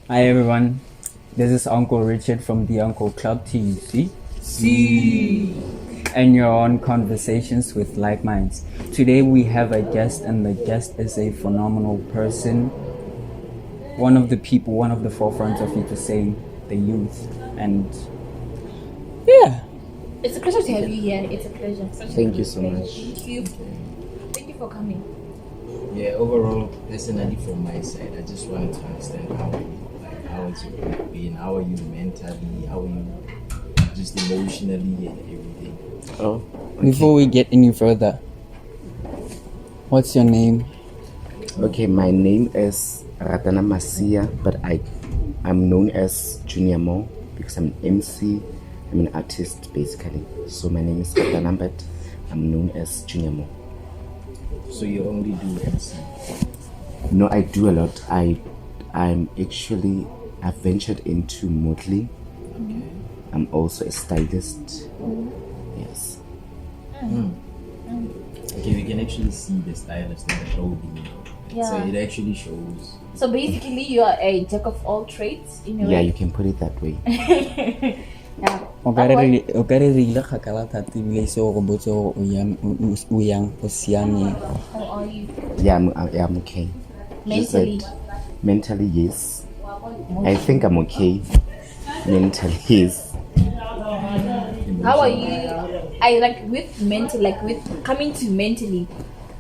Hi everyone, this is Uncle Richard from TheUncleClub TUC. And you're on Conversations with Like Minds. Today we have a guest, and the guest is a phenomenal person. One of the forefronts of say the youth. And yeah. It's a pleasure to have you here. It's a pleasure. Thank you so much. Thank you for coming. Yeah, overall, personally from my side, I just wanted to understand how is your week been? How are you mentally? How are you just emotionally and everything? Oh, okay. Before we get any further, what's your name? Okay, my name is Ratana Masia, but I'm known as Junior Mo because I'm an MC. I'm an artist basically. So my name is Ratana, but I'm known as Junior Mo. So you only do MC? No, I do a lot. I've ventured into modeling. Okay. I'm also a stylist. Yes. Okay, we can actually see the stylist in the clothing. Yeah. So it actually shows. So basically, you are a jack of all trades in a way. Yeah, you can put it that way. Yeah. O ka re ile kgakala thata bile se go botse o yang o siame. How are you? Yeah, I'm okay. Mentally? Mentally, yes. I think I'm okay. Mentally, yes. How are you? With coming to mentally,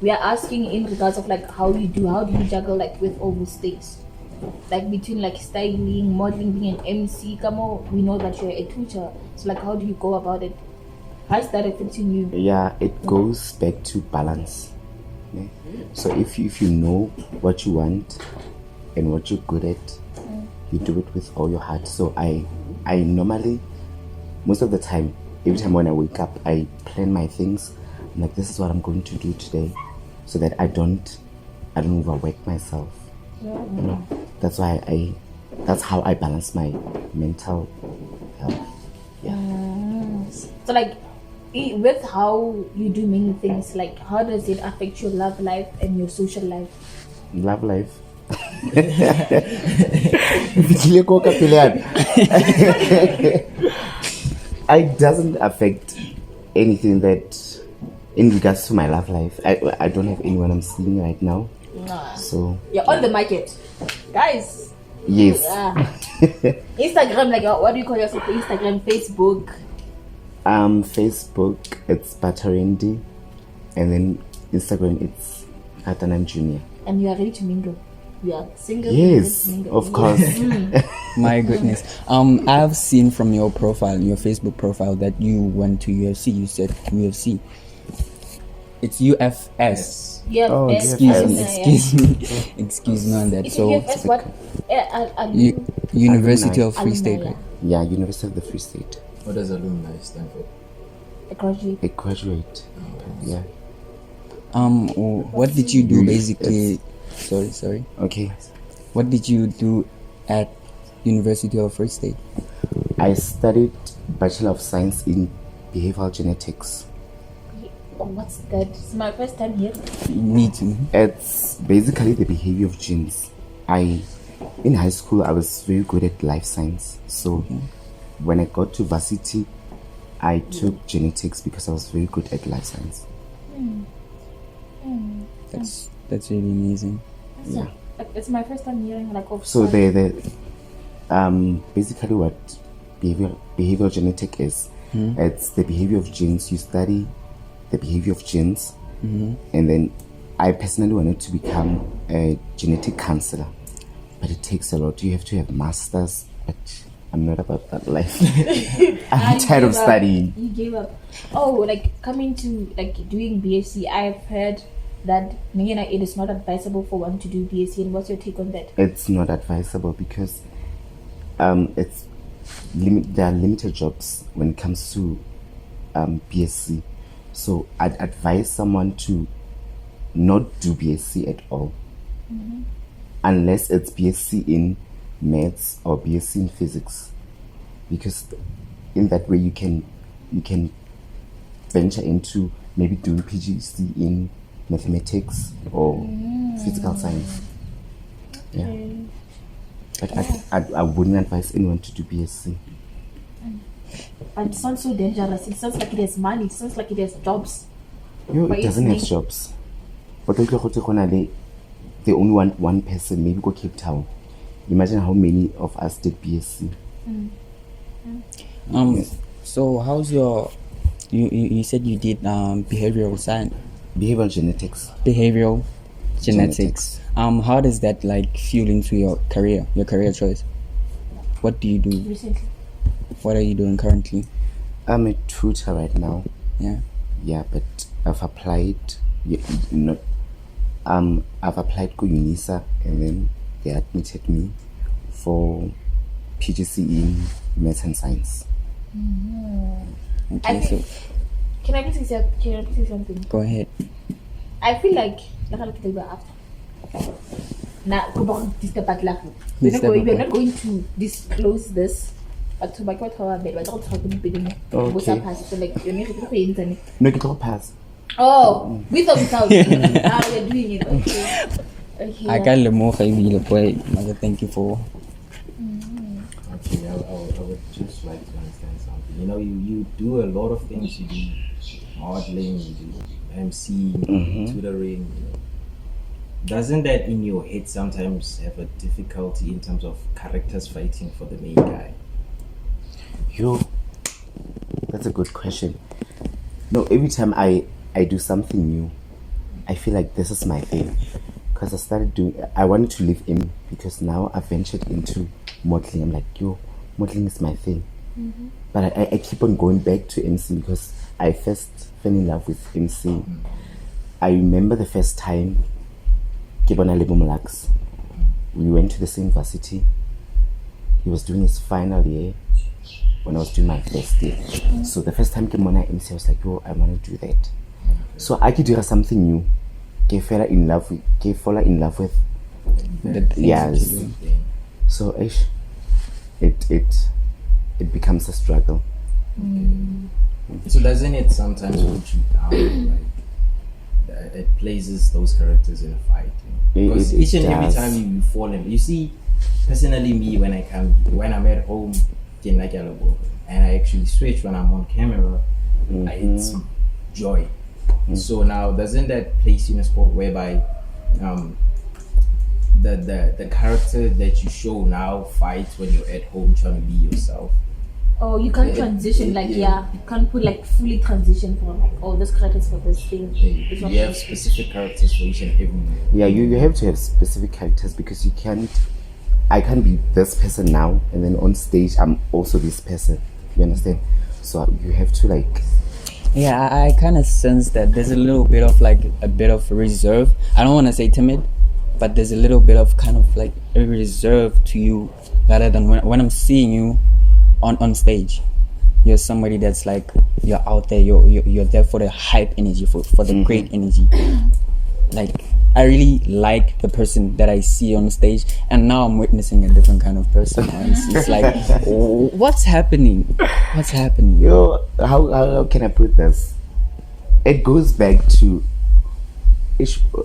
we are asking in regards of how do you juggle with all those things? Between styling, modeling, being an MC, we know that you're a teacher. So how do you go about it? How is that affecting you? Yeah, it goes back to balance. Yeah. So if you know what you want and what you're good at, you do it with all your heart. So I normally, most of the time, every time when I wake up, I plan my things. I'm like, this is what I'm going to do today, so that I don't overwork myself. Yeah. You know, that's why that's how I balance my mental health. Yeah. So with how you do many things, how does it affect your love life and your social life? Love life. It doesn't affect anything that in regards to my love life. I don't have anyone I'm seeing right now. Nah. So you're on the market, guys. Yes. Instagram, what do you call yourself? Instagram, Facebook. Facebook it's Batarendi, and then Instagram it's Atanan Junior. And you are ready to mingle. You are single. Yes, of course. My goodness. I've seen from your profile, your Facebook profile, that you went to UFC. You said UFC. It's UFS. Yeah. Oh, excuse me on that. It's UFS what? University of Free State. Right? Yeah, University of the Free State. What does alumni stand for? A graduate. A graduate. Yeah. What did you do basically? Sorry. Okay. What did you do at University of Free State? I studied Bachelor of Science in Behavioral Genetics. Oh, what's that? It's my first time here. Me too. It's basically the behavior of genes. In high school, I was very good at life science. So when I got to varsity, I took genetics because I was very good at life science. That's really amazing. Yeah. It's my first time hearing So the basically what behavioral genetic is, it's the behavior of genes. You study the behavior of genes, and then I personally wanted to become a genetic counselor, but it takes a lot. You have to have masters, but I'm not about that life. I'm tired of studying. You gave up. Oh, coming to doing BSc, I've heard that it is not advisable for one to do BSc. And what's your take on that? It's not advisable because there are limited jobs when it comes to BSc. So I'd advise someone to not do BSc at all, unless it's BSc in maths or BSc in physics, because in that way you can venture into maybe doing PhD in mathematics or physical science. Yeah. But I wouldn't advise anyone to do BSc. But it sounds so dangerous. It sounds like it has money. It sounds like it has jobs. But It doesn't have jobs. But they only want one person, maybe go Cape Town. Imagine how many of us did BSc. So how's your you said you did behavioral science, Behavioral genetics. behavioral genetics. How does that like fuel into your career choice? What do you do? Recently. What are you doing currently? I'm a tutor right now. Yeah. Yeah, but I've applied. I've applied to UNISA, and then they admitted me for PGC in Maths and Science. Okay, so Can I please say something? go ahead. I feel like after. Now, we're not going to disclose this. But to back what our bed, but don't talk to me. Okay. So like you need to put internet. No, you can pass. Oh, with or without. We're doing it. Okay. I got the more boy. Thank you for. Okay, I would just like to understand something. You know, you do a lot of things. You do modeling, you do MC, tutoring. You know. Doesn't that in your head sometimes have a difficulty in terms of characters fighting for the main guy? That's a good question. No, every time I do something new, I feel like this is my thing. Because I wanted to leave M because now I've ventured into modeling. I'm like, modeling is my thing. But I keep on going back to MC because I first fell in love with MC. I remember the first time Kibona Lebumalax. We went to the same varsity. He was doing his final year when I was doing my first year. So the first time Kibona MC, I was like, I want to do that. So I could do something new. Fall in love with The things yes. that you do. So it becomes a struggle. So doesn't it sometimes put you down? Like it places those characters in a fight. You know? Because each and every time you fall in, you see, personally me when I'm at home, and I actually switch when I'm on camera, it's joy. So now doesn't that place you in a spot whereby the character that you show now fights when you're at home trying to be yourself? Oh, you can't transition you can't put like fully transition from like this characters for this thing. You have specific characters for each and every. Yeah, you have to have specific characters because I can't be this person now and then on stage I'm also this person. You understand? So you have to like. Yeah, I kind of sense that there's a little bit of like a bit of reserve. I don't want to say timid, but there's a little bit of kind of like a reserve to you rather than when I'm seeing you on stage. You're somebody that's like, you're out there, you're there for the hype energy, for the great energy. Like, I really like the person that I see on stage, and now I'm witnessing a different kind of person. And it's like, what's happening? What's happening? How can I put this? It goes back to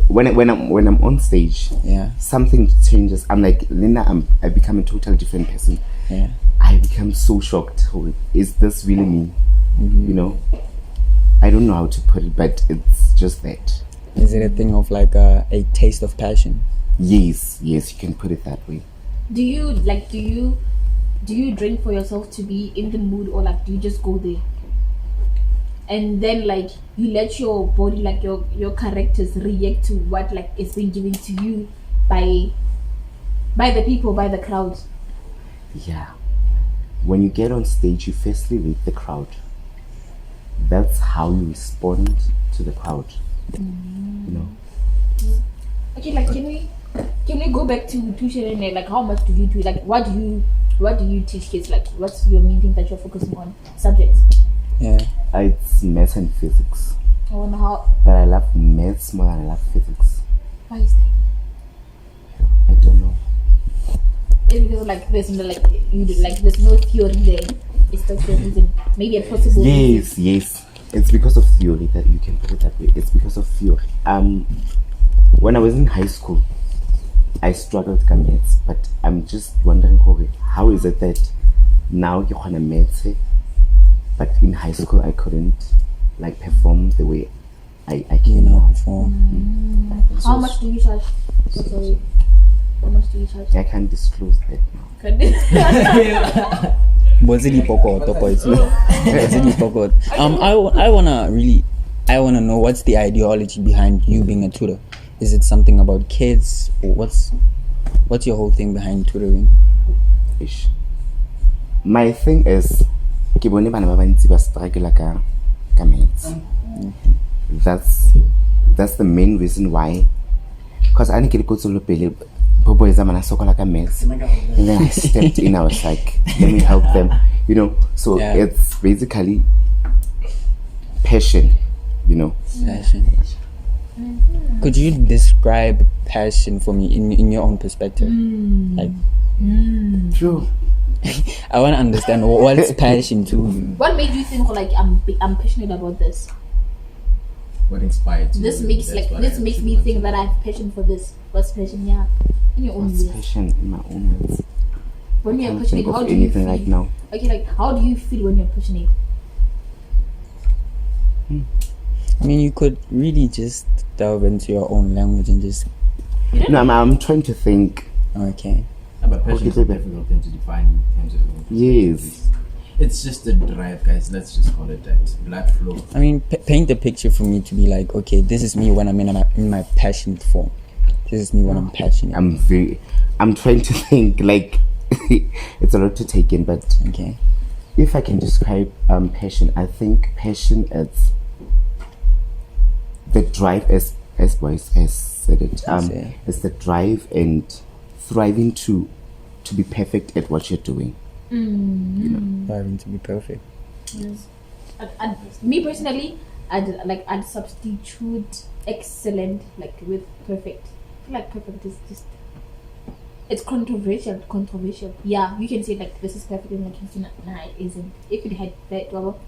when I'm on stage. Yeah. Something changes. I'm like, Linda, I become a totally different person. Yeah. I become so shocked. Is this really me? You know, I don't know how to put it, but it's just that. Is it a thing of like a taste of passion? Yes, you can put it that way. Do you drink for yourself to be in the mood, or like do you just go there and then like you let your body, like your characters react to what like is being given to you by the people, by the crowd? Yeah. When you get on stage, you firstly read the crowd. That's how you respond to the crowd. You know. Okay, like can we go back to tuition and like how much do you do? Like what do you teach kids? Like what's your main thing that you're focusing on? Subjects? Yeah. It's maths and physics. Oh, and how? But I love maths more than I love physics. Why is that? I don't know. It's because like there's no like there's no theory there. It's just the reason. Maybe a possible reason. Yes. It's because of theory that you can put it that way. It's because of theory. When I was in high school, I struggled with maths, but I'm just wondering how is it that now you want to maths, but in high school I couldn't like perform the way I can now perform. How much do you charge? Sorry. How much do you charge? I can't disclose that now. Was it hypocrite, boys? Was it hypocrite? I wanna know what's the ideology behind you being a tutor. Is it something about kids? Or what's your whole thing behind tutoring? Ish. My thing is, ke bone bana ba bantsi ba struggle ka maths. That's the main reason why. Because I didn't go to the pele. Bobo is a man sokola ka maths. And then I stepped in. I was like, let me help them. You know. So it's basically passion. You know. Passion. Could you describe passion for me in your own perspective? True. I want to understand what's passion to you. What made you think like I'm passionate about this? What inspired you? This makes me think that I have passion for this. What's passion? Yeah, in your own What's ways. passion in my own words? When you're I can't passionate, think how of do you anything feel? right now. Okay, like how do you feel when you're passionate? I mean, you could really just delve into your own language and just. No, I'm trying to think. Okay. But passion is a difficult thing to define in terms of. Yes. It's just the drive, guys. Let's just call it that. Blood flow. I mean, paint the picture for me to be like, okay, this is me when I'm in my passionate form. This is me when I'm passionate. I'm trying to think, like, it's a lot to take in, but okay. If I can describe passion, I think passion is the drive, as Boyce has said it. It's the drive and thriving to be perfect at what you're doing. You know, Thriving to be perfect. Yes. Me personally, I'd substitute excellent like with perfect. I feel like perfect is just it's controversial. Yeah, you can say like this is perfect and like you say nah it isn't. If it had that well,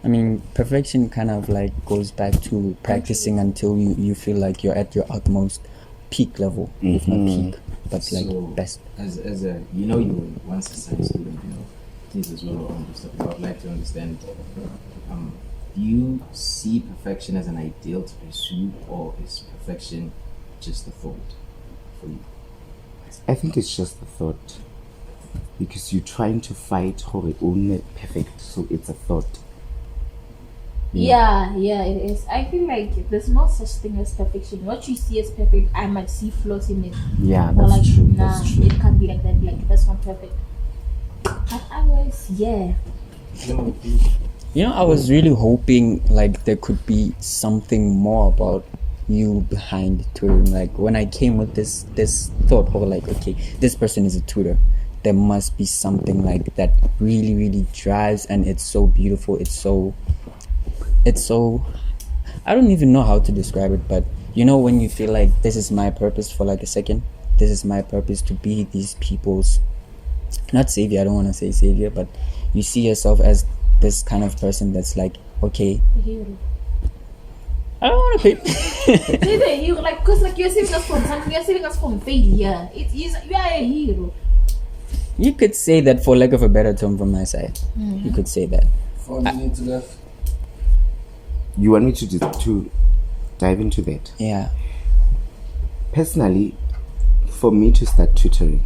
I mean, perfection kind of like goes back to practicing until you feel like you're at your utmost peak level, if not peak, but So, like best. As a you were once a science student, please as well on this topic. I would like to understand. Do you see perfection as an ideal to pursue, or is perfection just a thought for you? I think it's just a thought, because you're trying to fight for it only perfect, so it's a thought. Yeah, it is. I feel like there's no such thing as perfection. What you see as perfect, I might see flaws in it. Yeah, Or that's like, true. nah, That's true. it can't be like that. Like that's not perfect. But otherwise, yeah. I was really hoping like there could be something more about you behind tutoring. Like when I came with this thought of like, okay, this person is a tutor, there must be something like that really, really drives, and it's so beautiful. It's so I don't even know how to describe it, but when you feel like this is my purpose for like a second, this is my purpose to be these people's, not savior, I don't want to say savior, but you see yourself as this kind of person that's like, okay, A hero. I don't want to pay. Say the hero, like, cause like you're saving us from something, you're saving us from failure. You are a hero. You could say that, for lack of a better term from my side. You could say that. 4 minutes left. You want me to dive into that? Yeah. Personally, for me to start tutoring,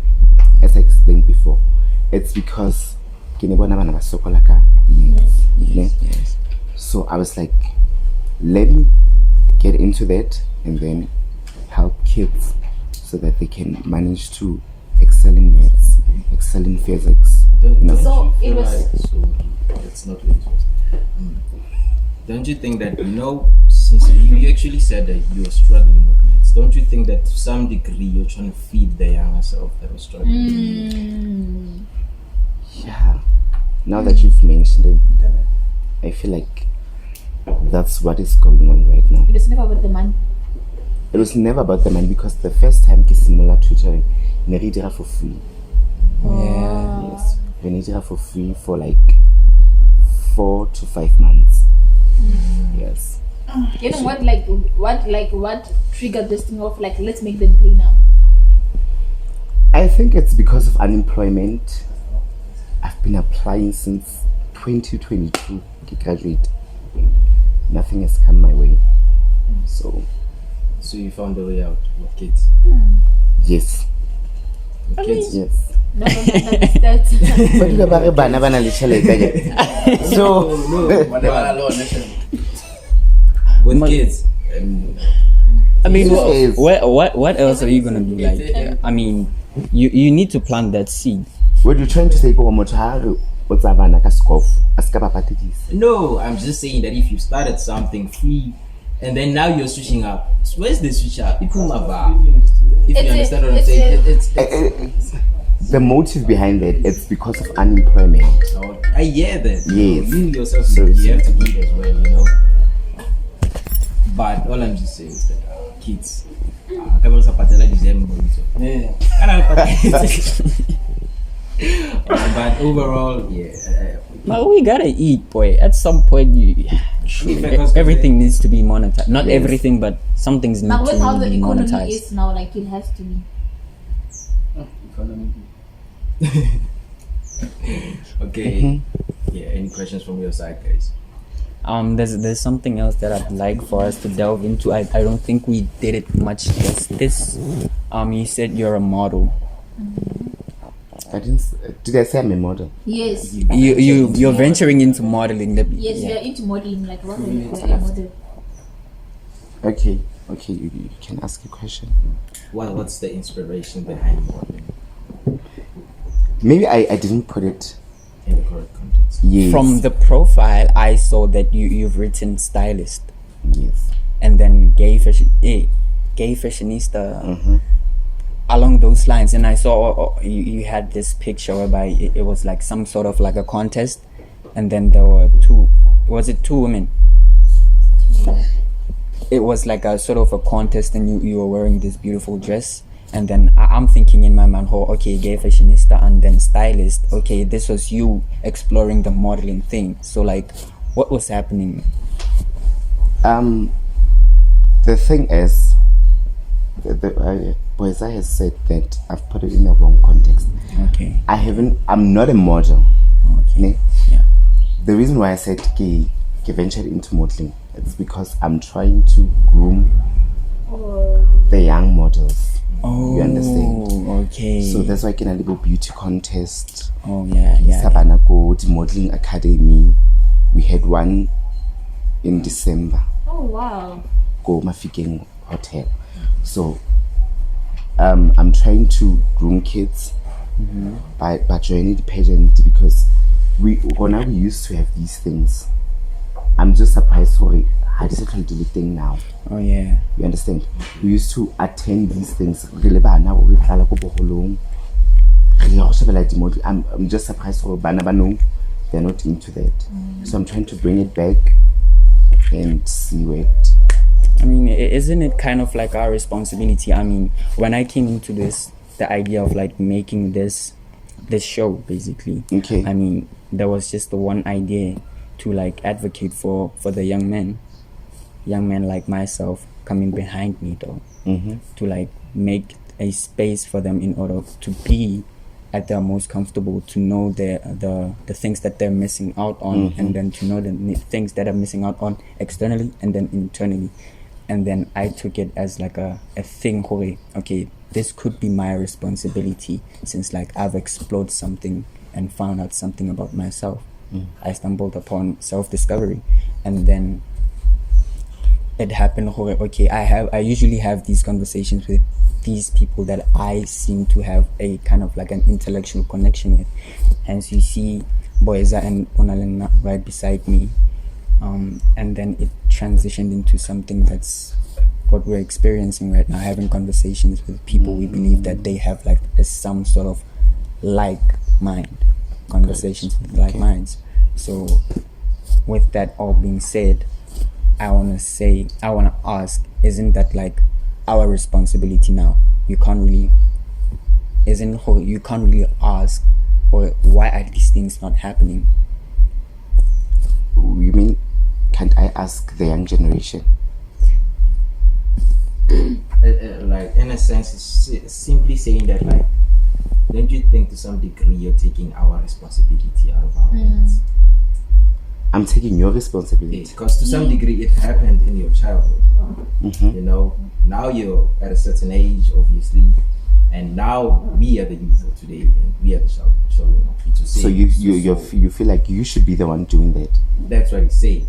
as I explained before, it's because Yes. so I was like, let me get into that and then help kids so that they can manage to excel in maths, excel in physics. So it was. It's not really supposed to. Don't you think that since you actually said that you are struggling with maths, don't you think that to some degree you're trying to feed the younger self that was struggling? Yeah. Now that you've mentioned it, I feel like that's what is going on right now. It was never about the money. It was never about the money, because the first time Kisimola tutoring, we did it for free. Yeah. Yes. We did it for free for like 4 to 5 months. Yes. You know what triggered this thing of like, let's make them pay now? I think it's because of unemployment. I've been applying since 2022 to graduate. Nothing has come my way. So you found a way out with kids? Yes. With kids? Yes. No, that's So with kids. I mean, Yes. what else are you gonna do? Like, I mean, you need to plant that seed. what you're trying to say, what's No, I'm just saying that if you started something free and then now you're switching up, where's the switch up? If you understand what I'm saying, it's the motive behind it, it's because of unemployment. I hear that. Yes. You yourself, So you have to eat as well, you know. But all I'm just saying is that kids, but overall, yeah. But we gotta eat, boy. At some point, everything needs to be monetized. Not everything, but some things need Now with how to the be economy monetized. is now, like it has to be. Okay. Yeah. Any questions from your side, guys? There's something else that I'd like for us to delve into. I don't think we did it much justice. You said you're a model. Did I say I'm a model? Yes. You're venturing into modeling. Yes, we are into modeling. Like what we are a model. Okay, you can ask a question. What's the inspiration behind modeling Maybe I didn't put it. in the correct context? Yes. From the profile, I saw that you've written stylist Yes. and then gay fashionista. Along those lines, and I saw you had this picture whereby it was like some sort of like a contest, and then there were two women? It was like a sort of a contest, and you were wearing this beautiful dress, and then I'm thinking in my mind, oh, okay, gay fashionista and then stylist. Okay, this was you exploring the modeling thing. So like, what was happening? The thing is, Boyza has said that I've put it in the wrong context. Okay. I'm not a model. Okay. Ne? Yeah. The reason why I said gay ventured into modeling, it's because I'm trying to groom the young models. Oh, You understand? Okay. So that's why I can a little beauty contest. Oh yeah. Sabana Go, the modeling academy. We had one in December. Oh wow. Go Mafikeng Hotel. So I'm trying to groom kids by joining the pageant because we used to have these things. I'm just surprised for it. How does it do the thing now? Oh yeah. You understand? We used to attend these things. I'm just surprised for Banabano. They're not into that. So I'm trying to bring it back and see where it. I mean, isn't it kind of like our responsibility? I mean, when I came into this, the idea of like making this show, basically. Okay. I mean, there was just the one idea to like advocate for the young men like myself coming behind me, though, to like make a space for them in order to be at their most comfortable, to know the things that they're missing out on, and then to know the things that are missing out on externally and then internally. And then I took it as like a thing, okay, this could be my responsibility since like I've explored something and found out something about myself. I stumbled upon self-discovery, and then it happened, okay, I usually have these conversations with these people that I seem to have a kind of like an intellectual connection with. Hence you see Boyza and Onalena right beside me. And then it transitioned into something that's what we're experiencing right now, having conversations with people we believe that they have like some sort of like mind, conversations with like minds. So with that all being said, I want to ask, isn't that like our responsibility now? You can't really ask, or why are these things not happening? You mean, can't I ask the young generation? Like in a sense, it's simply saying that like don't you think to some degree you're taking our responsibility out of our hands? I'm taking your responsibility. Because to some degree it happened in your childhood. You know, now you're at a certain age, obviously, and now we are the youth of today, and we are the children of future. So you feel like you should be the one doing that. That's what he's saying.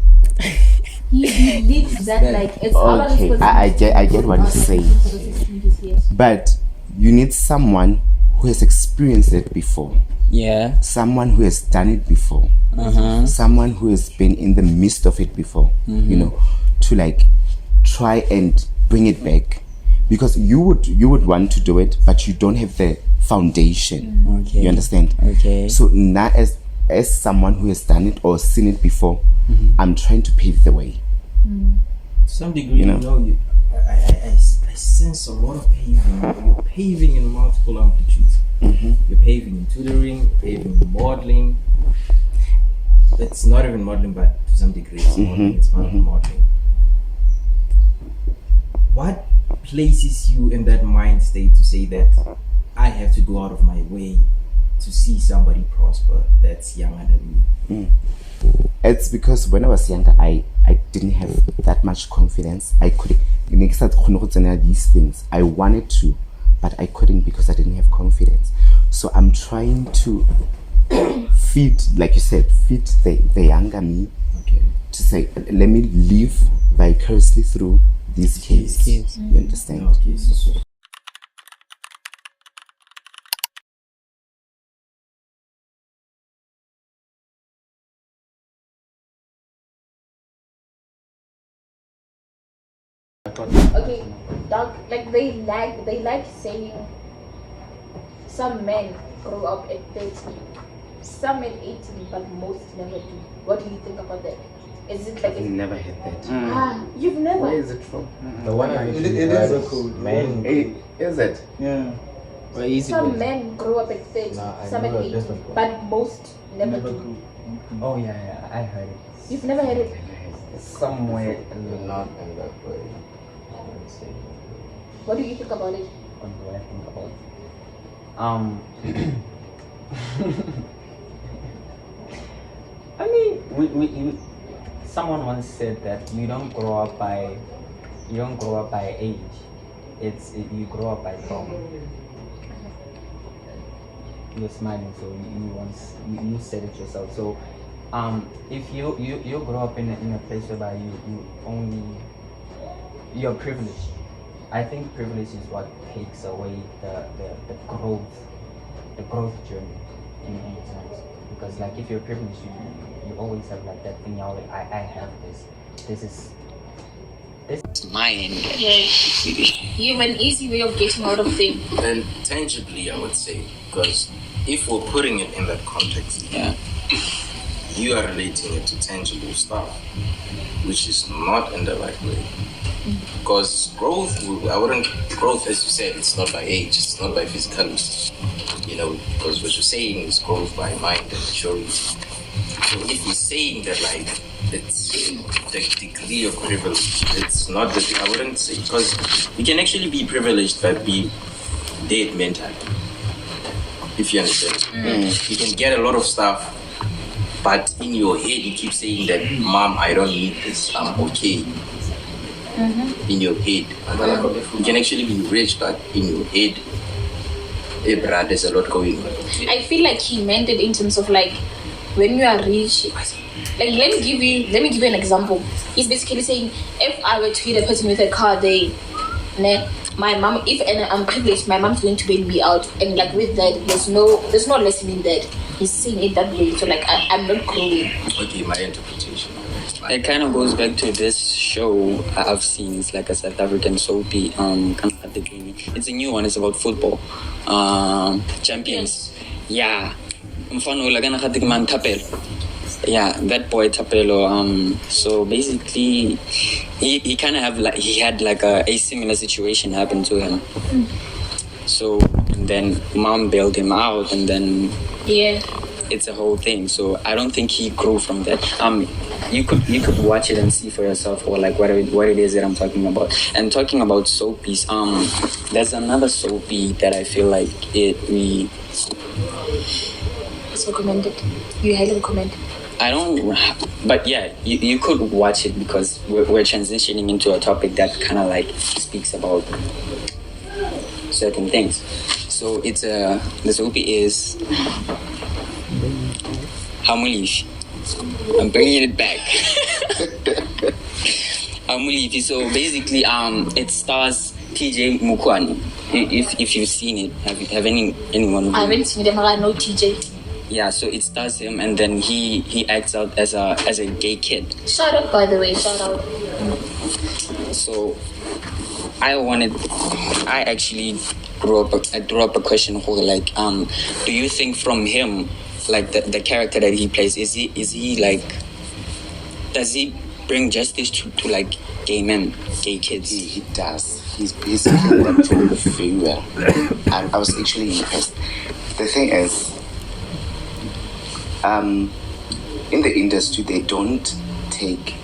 He believes that like it's our Okay, responsibility. I get what you're saying. Yes. But you need someone who has experienced it before. Yeah. Someone who has done it before. Someone who has been in the midst of it before. You know, to like try and bring it back. Because you would want to do it, but you don't have the foundation. Okay. You understand? Okay. So now as someone who has done it or seen it before, I'm trying to pave the way. To some degree, you know, I sense a lot of paving. You're paving in multiple amplitudes. You're paving in tutoring, you're paving in modeling. It's not even modeling, but to some degree it's modeling. It's part of modeling. What places you in that mind state to say that I have to go out of my way to see somebody prosper that's younger than me? It's because when I was younger, I didn't have that much confidence. I couldn't. These things I wanted to, but I couldn't because I didn't have confidence. So I'm trying to feed, like you said, feed the younger me. Okay. To say, let me live vicariously through these kids. You understand? Okay. Okay, dog, like they like saying some men grow up at 30, some at 18, but most never do. What do you think about that? Is it like I've never had that. you've never? Where is it from? The one I It is a code. man. Is it? Yeah. Well, easy. Some men grow up at 30, Nah, I some at know a 18, different one. but most never Never do. grew. Oh yeah, I heard it You've never had it? somewhere Not in that way. I would say. What do you think about it? What do I think about it? I mean, we someone once said that you don't grow up by age. You grow up by trauma. You're smiling, so you said it yourself. So if you grow up in a place where you're privileged. I think privilege is what takes away the growth journey in any sense. Because like if you're privileged, you always have like that thing. You're like, I have this. This is mine. Yeah. You have an easy way of getting out of things. Then tangibly, I would say, because if we're putting it in that context, you are relating it to tangible stuff, which is not in the right way. Because growth, as you said, it's not by age, it's not by physicality, you know, because what you're saying is growth by mind and maturity. So if you're saying that, like, it's the degree of privilege, it's not the thing, I wouldn't say, because you can actually be privileged but be dead mentally, if you understand. You can get a lot of stuff, but in your head you keep saying that, Mom, I don't need this, I'm okay. In your head. You can actually be rich, but in your head, bruh, there's a lot going on. I feel like he meant it in terms of like when you are rich. Like let me give you an example. He's basically saying if I were to hit a person with a car, my mom, if I'm privileged, my mom's going to bail me out, and like with that, there's no lesson in that. He's saying it that way, so like I'm not growing. Okay, my interpretation. It kind of goes back to this show I've seen. It's like a South African soapy. It's a new one. It's about football. Champions. Yeah. Yeah, that boy Tapelo. So basically, he kind of had a similar situation happen to him. So and then mom bailed him out, and then it's a whole thing. So I don't think he grew from that. You could watch it and see for yourself, or like what it is that I'm talking about. And talking about soapies, there's another soapy that I feel like we Netflix recommended. You highly recommend. I don't, but yeah, you could watch it because we're transitioning into a topic that kind of like speaks about certain things. So it's the soap is Hamulish. I'm bringing it back. Hamulish. So basically, it stars TJ Mukwani. If you've seen it, have anyone? I haven't seen it, but I know TJ. Yeah, so it stars him, and then he acts out as a gay kid. Shout out, by the way, shout out. So I actually drew up a question for like, do you think from him, like the character that he plays, is he like, does he bring justice to like gay men, gay kids? He does. He's playing that role very well. I was actually impressed. The thing is, in the industry, they don't take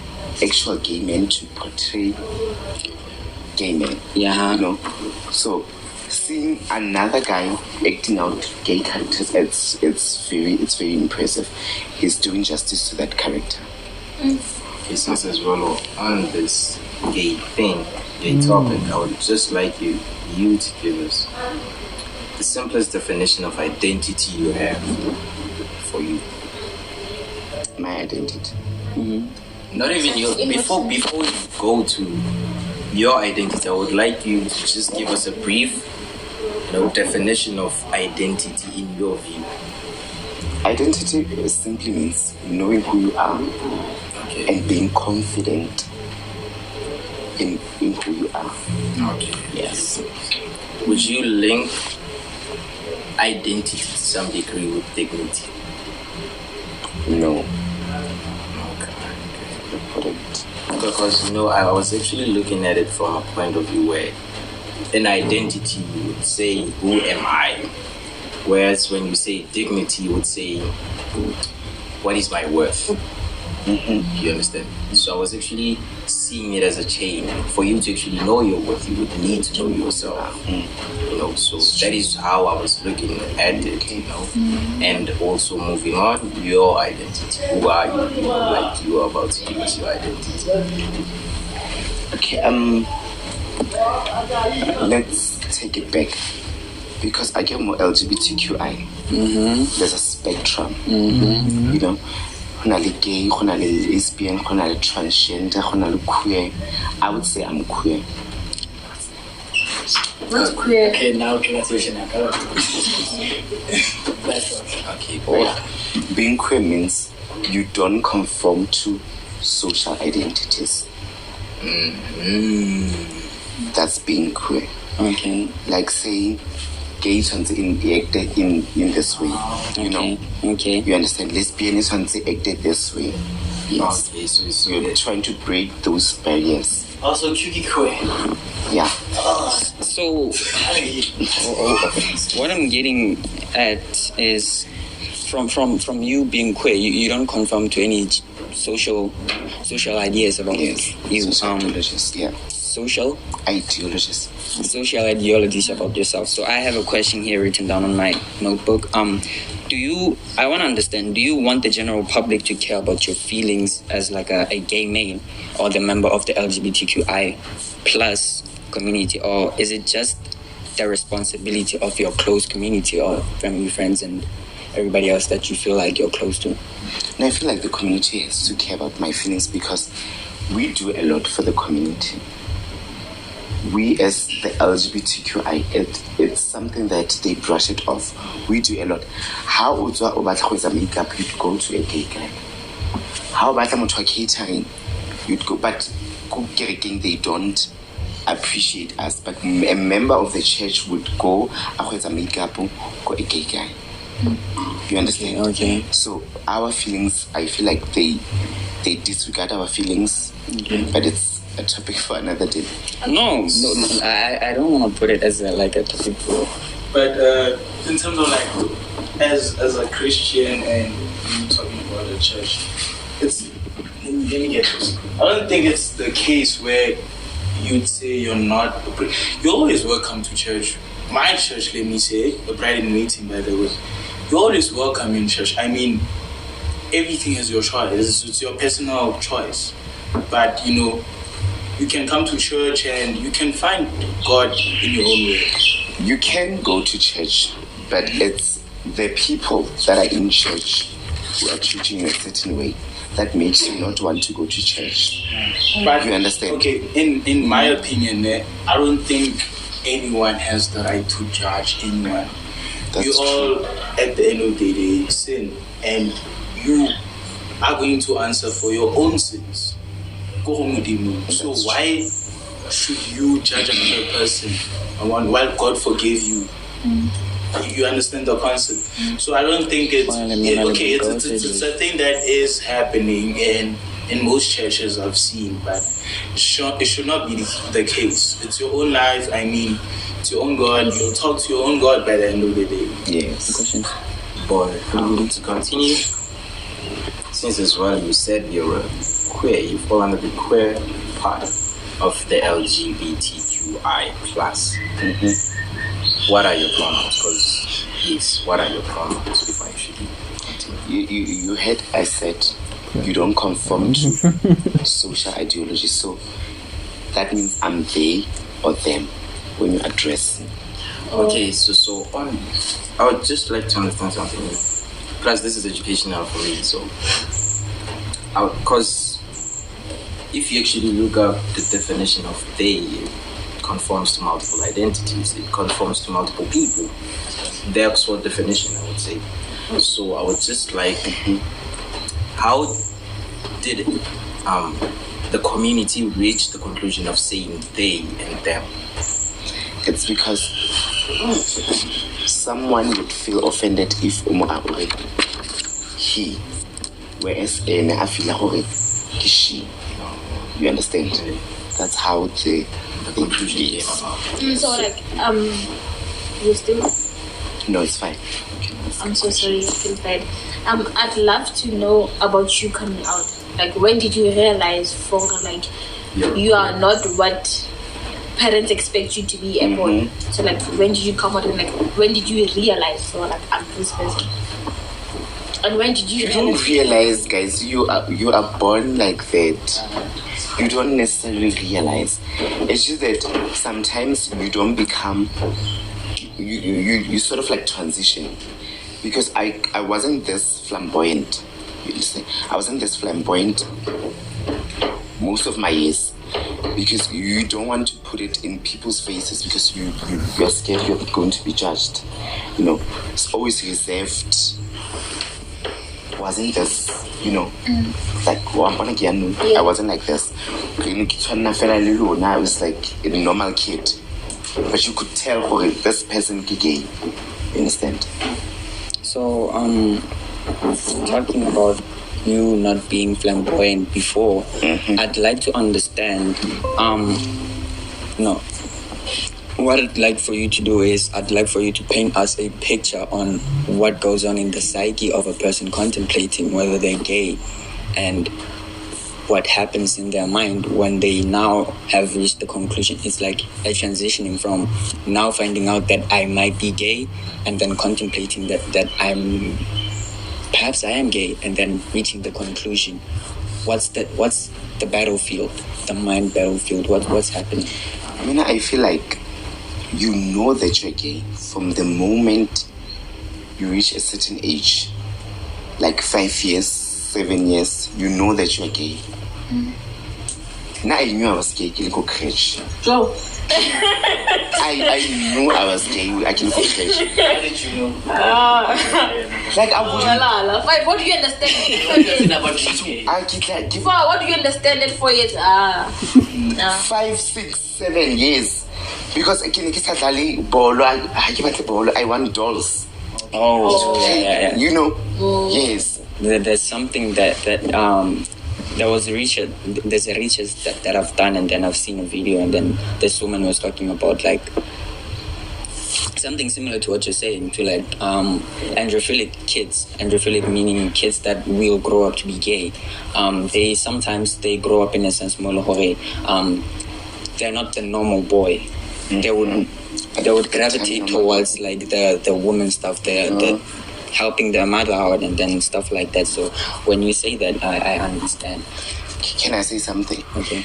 actual gay men to portray gay men. Yeah. You know? So seeing another guy acting out gay characters, it's very impressive. He's doing justice to that character. Since as well on this gay thing, gay topic, I would just like you to give us the simplest definition of identity you have for you. My identity. Not even your. Before you go to your identity, I would like you to just give us a brief, definition of identity in your view. Identity simply means knowing who you are and being confident in who you are. Okay. Yes. Would you link identity to some degree with dignity? No. Okay. Because I was actually looking at it from a point of view where an identity you would say, who am I? Whereas when you say dignity, you would say, what is my worth? You understand? So I was actually seeing it as a chain. For you to actually know your worth, you would need to know yourself. So that is how I was looking at it, And also moving on, your identity. Who are you? Like you are about to give us your identity. Okay, let's take it back. Because I get more LGBTQI. There's a spectrum. Gay, lesbian, transgender, queer. I would say I'm queer. What's queer? Okay, now translation. Okay, being queer means you don't conform to social identities. That's being queer. Okay. Like saying gay is acted in this way. Okay. You understand? Lesbian is acted this way. Yes. Okay, so You're trying to break those barriers. Also, cutie queer. Yeah. So what I'm getting at is from you being queer, you don't conform to any social ideas about you. Social ideologies, yeah. Social ideologies. Social ideologies about yourself. So I have a question here written down on my notebook. I want to understand, do you want the general public to care about your feelings as like a gay male or the member of the LGBTQI plus community, or is it just the responsibility of your close community or family, friends, and everybody else that you feel like you're close to? No, I feel like the community has to care about my feelings because we do a lot for the community. We as the LGBTQI, it's something that they brush it off. We do a lot. How would makeup, you'd go to a gay guy. How about catering, you'd go, but they don't appreciate us. But a member of the church would go makeup, go a gay guy. You understand? Okay. So our feelings, I feel like they disregard our feelings, but it's a topic for another day. No, I don't want to put it as a topic for. But in terms of as a Christian and you talking about the church, let me get this. I don't think it's the case where you'd say you're always welcome to church. My church, let me say, the bride in waiting, by the way. you're always welcome in church. I mean, everything is your choice. It's your personal choice. But you can come to church and you can find God in your own way. You can go to church, but it's the people that are in church who are treating you a certain way that makes you not want to go to church. But you understand? Okay, in my opinion, I don't think anyone has the right to judge anyone. You all, at the end of the day, sin, and you are going to answer for your own sins. Go home with him. So why should you judge another person while God forgave you? You understand the concept? So I don't think it's a thing that is happening in most churches I've seen, but it should not be the case. It's your own life. I mean, it's your own God. You'll talk to your own God by the end of the day. Yes. Questions? But to continue, since as well you said you're queer, you fall under the queer part of the LGBTQI plus. What are your pronouns? What are your pronouns before I should continue? You heard I said you don't conform to social ideology, so that means I'm they or them when you address. Okay, so on, I would just like to understand something. Plus, this is educational for me, so because if you actually look up the definition of they, it conforms to multiple identities, it conforms to multiple people. The Oxford definition, I would say. So I would just like, how did the community reach the conclusion of saying they and them? It's because someone would feel offended if he, whereas I feel she. You understand? That's how the conclusion is. So you still? No, it's fine. Okay. I'm so sorry, I feel bad. I'd love to know about you coming out. Like, when did you realize you are not what parents expect you to be a boy? So when did you come out, and when did you realize I'm this person? And when did you don't realize, guys, you are born like that. You don't necessarily realize. It's just that sometimes you don't become, you sort of transition. Because I wasn't this flamboyant. You understand? I wasn't this flamboyant most of my years. Because you don't want to put it in people's faces because you're scared you're going to be judged. It's always reserved. Wasn't this, I wasn't like this. I was like a normal kid. But you could tell, this person is gay. You understand? So, talking about you not being flamboyant before, I'd like to understand, what I'd like for you to do is I'd like for you to paint us a picture on what goes on in the psyche of a person contemplating whether they're gay, and what happens in their mind when they now have reached the conclusion. It's like a transitioning from now finding out that I might be gay and then contemplating that perhaps I am gay, and then reaching the conclusion. What's the battlefield, the mind battlefield? What's happening? I feel like you know that you're gay from the moment you reach a certain age, like 5 years, 7 years. You know that you're gay. Now I knew I was gay. I can go crèche. I knew I was gay. I can go crèche. How did you know? I wouldn't. What do you understand? What do you understand at 4 years? 5, 6, 7 years. Because I want dolls. Oh, yeah. Yes. There's something that there was research. There's a research that I've done, and then I've seen a video, and then this woman was talking about something similar to what you're saying, to androphilic kids. Androphilic meaning kids that will grow up to be gay. They sometimes grow up in a sense more they're not the normal boy. They would gravitate towards the woman stuff, the helping their mother out and then stuff like that. So when you say that, I understand. Can I say something? Okay.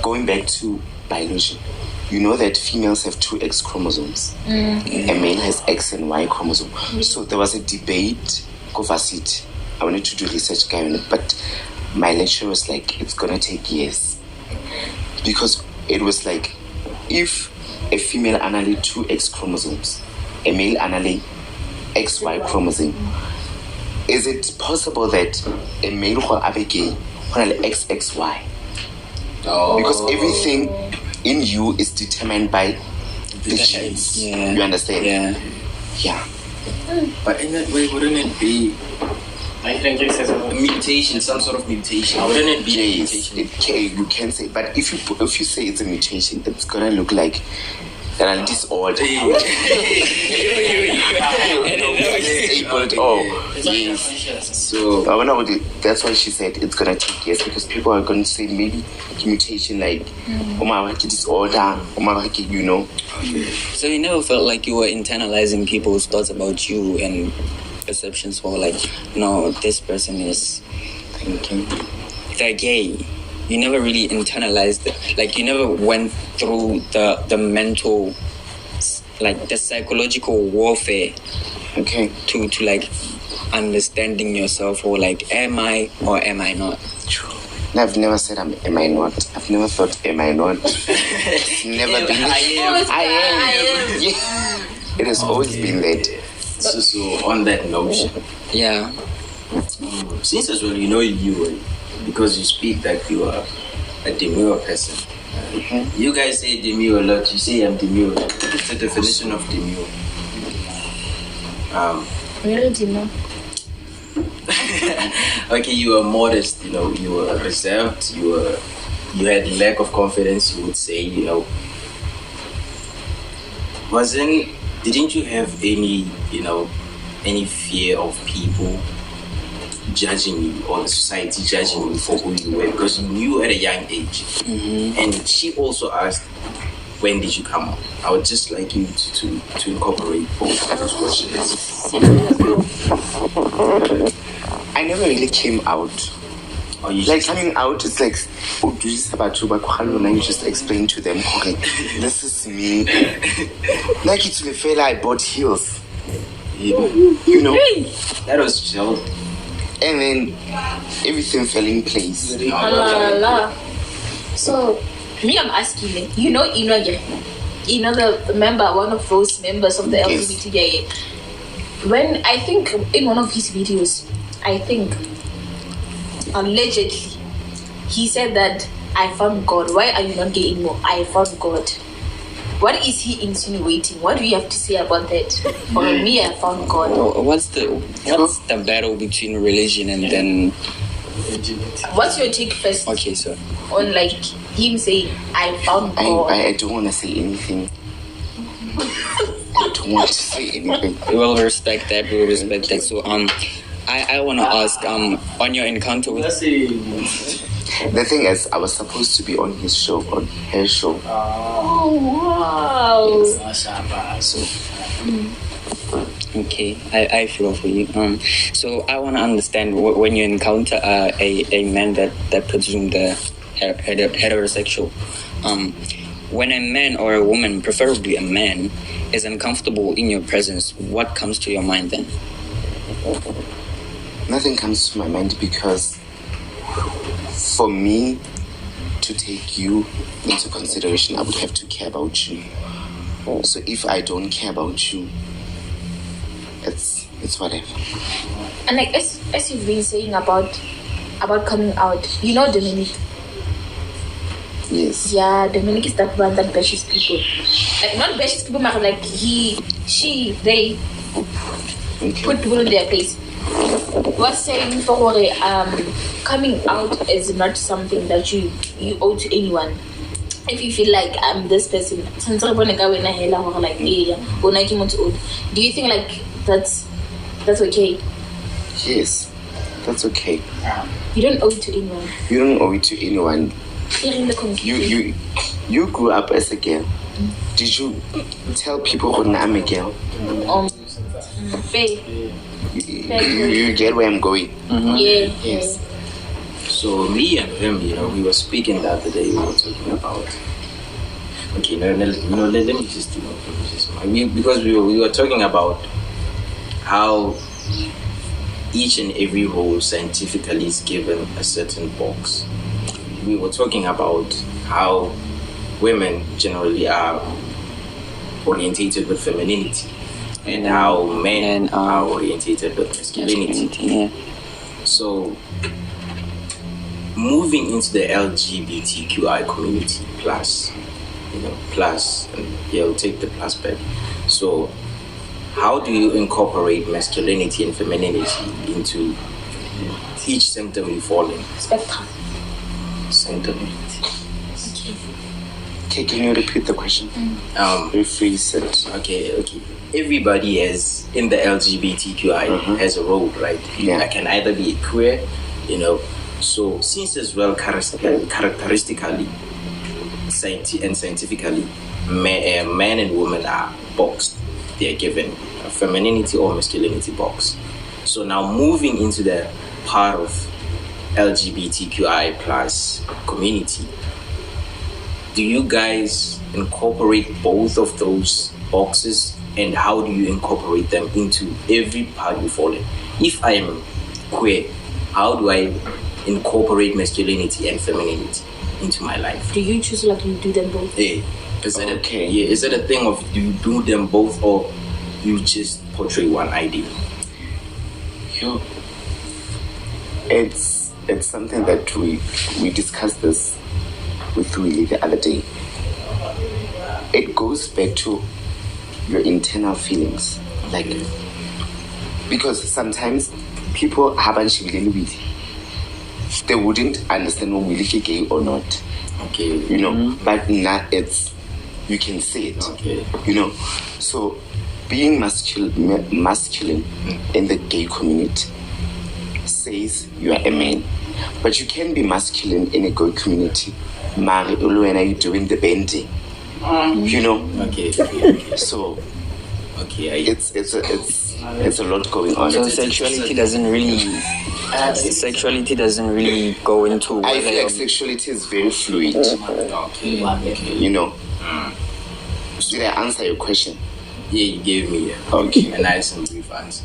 Going back to biology, you know that females have 2 X chromosomes. A male has X and Y chromosome. So there was a debate, go varsity. I wanted to do research guy on it, but my lecturer was like, it's gonna take years. Because it was like, if a female annulate 2 X chromosomes, a male annulate XY chromosome, is it possible that a male will have a gay XXY? Because everything in you is determined by the genes. Yeah. You understand? Yeah. But in that way, wouldn't it be I think it says a mutation, some sort of mutation? Wouldn't it be a Yes, mutation? you can say, but if you say it's a mutation, it's gonna look like a disorder. Yes. So that's why she said it's gonna take years, because people are gonna say maybe mutation like disorder, you know. So you never felt like you were internalizing people's thoughts about you and perceptions for like, no, this person is thinking they're gay. You never really internalized it. Like you never went through the mental, like the psychological warfare, Okay. to like understanding yourself, or like, am I or am I not? No, I've never said am I not. I've never thought am I not. It's never been. I am. Yeah. It has always been that. So on that notion, Yeah. since as well, you know you, because you speak that you are a demure person. You guys say demure a lot. You say I'm demure. What's the definition of demure? Really demure. Okay, you were modest, you know, you were reserved, you had lack of confidence, you would say, you know. Didn't you have any, you know, any fear of people judging you, or the society judging you for who you were, because you knew at a young age? And she also asked, when did you come out? I would just like you to incorporate both of those questions. I never really came out. Or you Like just, coming out, it's like you just explain to them, okay, this is me. Like it's fella, I bought heels. You know, that was chill. and then everything fell in place. So, me, I'm asking you know Inoge? The member, one of those members of the Yes. LGBTQIA. When I think in one of his videos, I think allegedly he said that I found God. Why are you not gay anymore? I found God. What is he insinuating? What do you have to say about that? For me, I found God. What's the battle between religion and then? What's your take first Okay, so on like him saying I found God? I don't want to say anything. I don't want to say anything. we will respect that. We will respect that. So I want to ask on your encounter with. The thing is, I was supposed to be on his show, on her show. Oh wow! So Okay, I feel for you. So I want to understand when you encounter a man that presume the heterosexual. When a man or a woman, preferably a man, is uncomfortable in your presence, what comes to your mind then? nothing comes to my mind, because for me to take you into consideration, I would have to care about you. So if I don't care about you, it's whatever. And like as you've been saying about coming out, you know Dominic. Yes. Yeah, Dominic is that one that bashes people. Like not bashes people, but like they Okay. put people in their place. Was saying for coming out is not something that you owe to anyone. If you feel like I'm this person, do you think like that's okay? Yes, that's okay. You don't owe it to anyone. You don't owe it to anyone. Clearing the confusion. You grew up as a girl. Did you tell people when I'm a girl? Fair. You get where I'm going? Yeah. Yes. So me and him, we were speaking the other day. We were talking about. Okay, let me just because we were talking about how each and every role scientifically is given a certain box. We were talking about how women generally are orientated with femininity and how men are orientated with masculinity. So moving into the LGBTQI community plus, and we'll take the plus back. So how do you incorporate masculinity and femininity into each symptom you fall in? Spectrum. Symptom. Okay, can you repeat the question? Rephrase it. Okay. Everybody has in the LGBTQI has a role, right? Yeah. I can either be queer, So since as well characteristically and scientifically, men and women are boxed. They are given a femininity or masculinity box. So now moving into the part of LGBTQI plus community, do you guys incorporate both of those boxes, and how do you incorporate them into every part you fall in? If I am queer, how do I incorporate masculinity and femininity into my life? Do you choose you do them both? Is it a thing of do you do them both, or you just portray one idea? It's something that we discussed this with Willie the other day. It goes back to your internal feelings, because sometimes people haven't really they wouldn't understand when we are gay or not. Okay. But now you can say it. Okay. So being masculine in the gay community says you are a man, but you can be masculine in a gay community. Mari, when are you doing the bending? Okay. So it's a lot going on. So sexuality doesn't really go into. I feel like sexuality is very fluid. Okay. Did I answer your question? Yeah, you gave me a nice and brief answer.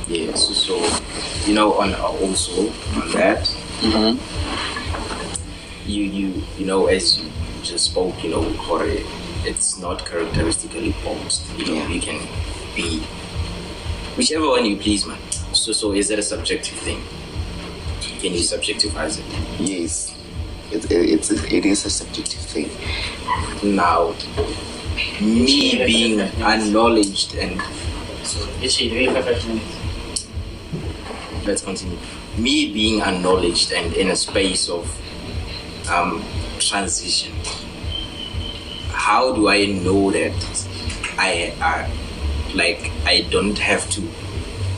Yeah. So on also on that. You as you just spoke, it's not characteristically boxed. You can be whichever one you please, man. So is that a subjective thing? Can you subjectivize it? Yes, it is a subjective thing. Now, me being acknowledged and let's continue. Me being acknowledged and in a space of transition, how do I know that I don't have to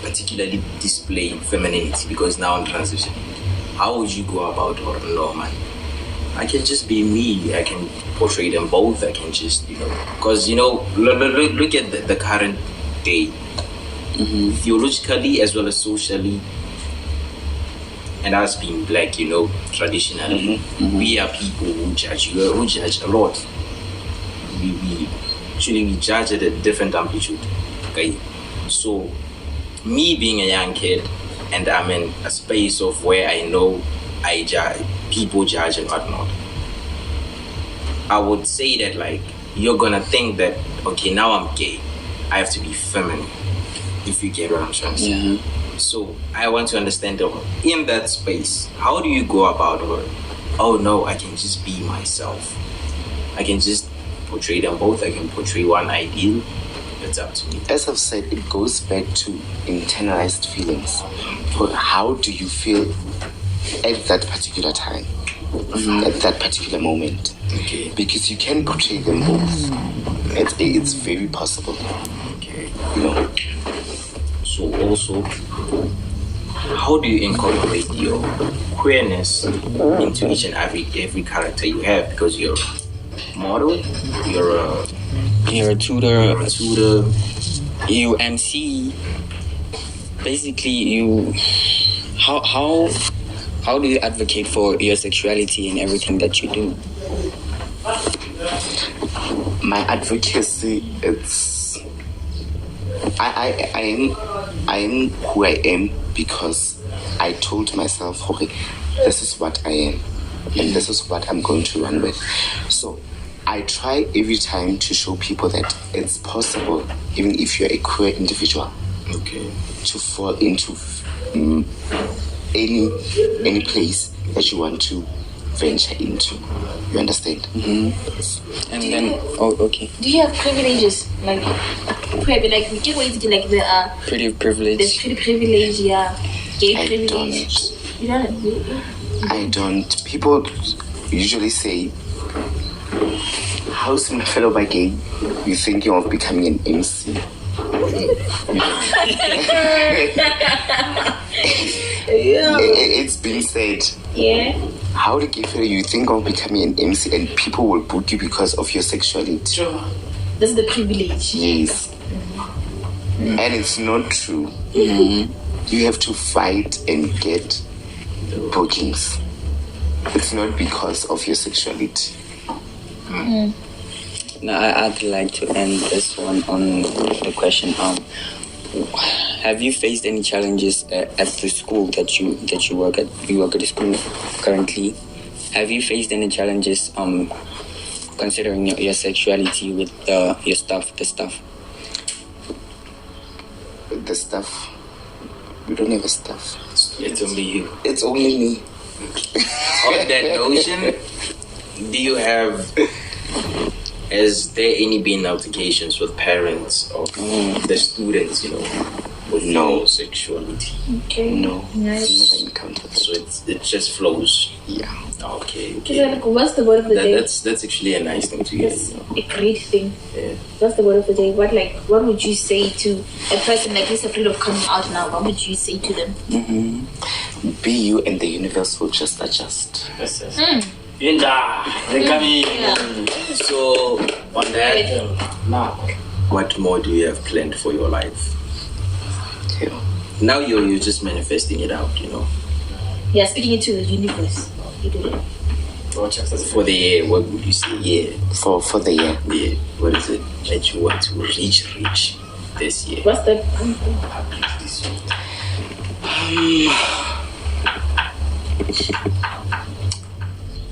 particularly display femininity because now I'm transitioning? How would you go about it? No, man, I can just be me. I can portray them both. I can just because look at the current day, theologically as well as socially. And us being black, traditionally, we are people who judge a lot. We judge at a different amplitude. Okay, so me being a young kid, and I'm in a space of where I know people judge and whatnot. I would say that you're gonna think that okay, now I'm gay, I have to be feminine. If you get what I'm trying to say. Yeah. So I want to understand in that space, how do you go about it? Oh no, I can just be myself. I can just portray them both. I can portray one ideal. It's up to me. As I've said, it goes back to internalized feelings. How do you feel at that particular time, at that particular moment? Okay. Because you can portray them both. It's very possible. Okay. So also, how do you incorporate your queerness into each and every character you have? Because you're a model, you're a tutor, you MC. Basically, you how do you advocate for your sexuality in everything that you do? My advocacy, it's I am who I am because I told myself, okay, this is what I am and this is what I'm going to run with. So I try every time to show people that it's possible, even if you're a queer individual, to fall into any place that you want to venture into. You understand? Mm-hmm. And then, okay. Do you have privileges? Like we can wait to like there are pretty privilege. There's pretty privilege, yeah. Gay I privilege. don't. You don't. I don't. People usually say, "How's my fellow by gay? You're thinking of becoming an MC?" It's been said. Yeah. How do you think of becoming an MC and people will book you because of your sexuality? Sure. That's the privilege. Yes. Mm-hmm. And it's not true. Mm-hmm. You have to fight and get bookings. It's not because of your sexuality. Mm-hmm. Now, I'd like to end this one on the question: have you faced any challenges at the school that you work at? You work at the school currently. Have you faced any challenges considering your sexuality with your stuff, the stuff? The stuff. We don't have a stuff. It's only you. It's only me. On that notion, do you have? Has there any been altercations with parents of the students, with no sexuality? Okay. No. Nice. Never encountered that. So it just flows. Yeah. Okay. Like, what's the word of the day? That's actually a nice thing to hear. That's a great thing. Yeah. What's the word of the day? What would you say to a person like who's afraid of coming out now? What would you say to them? Mm-hmm. Be you and the universe will just adjust. So on that, Mark, what more do you have planned for your life? Yeah. Now you're just manifesting it out, Yeah, speaking into the universe. You do it. For the year, what would you say? Yeah. For the year. Yeah. What is it that you want to reach this year? What's the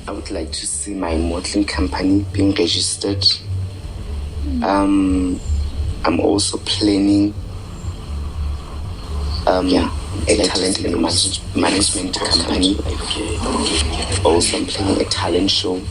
I would like to see my modeling company being registered. I'm also planning a talent and management company. Also, I'm planning a talent show